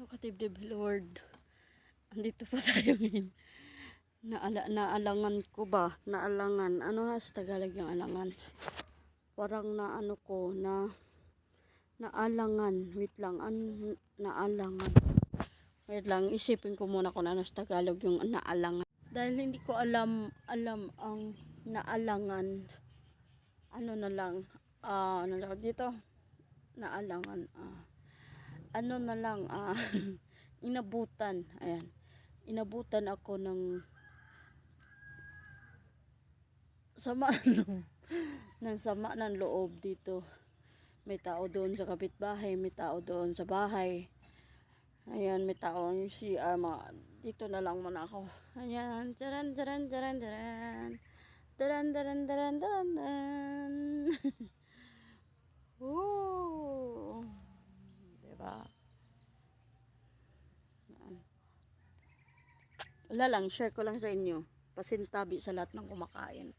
Katibdib Lord, andito po tayo ngayon. Naalangan ko ba? Naalangan. Ano nga sa Tagalog yung alangan? Parang naano ko na naalangan. Wait lang. Naalangan. Wait lang. Isipin ko muna kung ano sa Tagalog yung naalangan. Dahil hindi ko alam ang naalangan. Ano na lang. Ano lang dito? Naalangan. Ano na lang, inabutan, ayan, inabutan ako ng sama ng sama ng loob dito. May tao doon sa kapitbahay, may tao doon sa bahay, ayan, may tao yung CR, dito na lang muna ako, ayan, charan charan charan charan charan charan charan charan charan. Woo, diba? Wala lang, share ko lang sa inyo. Pasintabi sa lahat ng kumakain.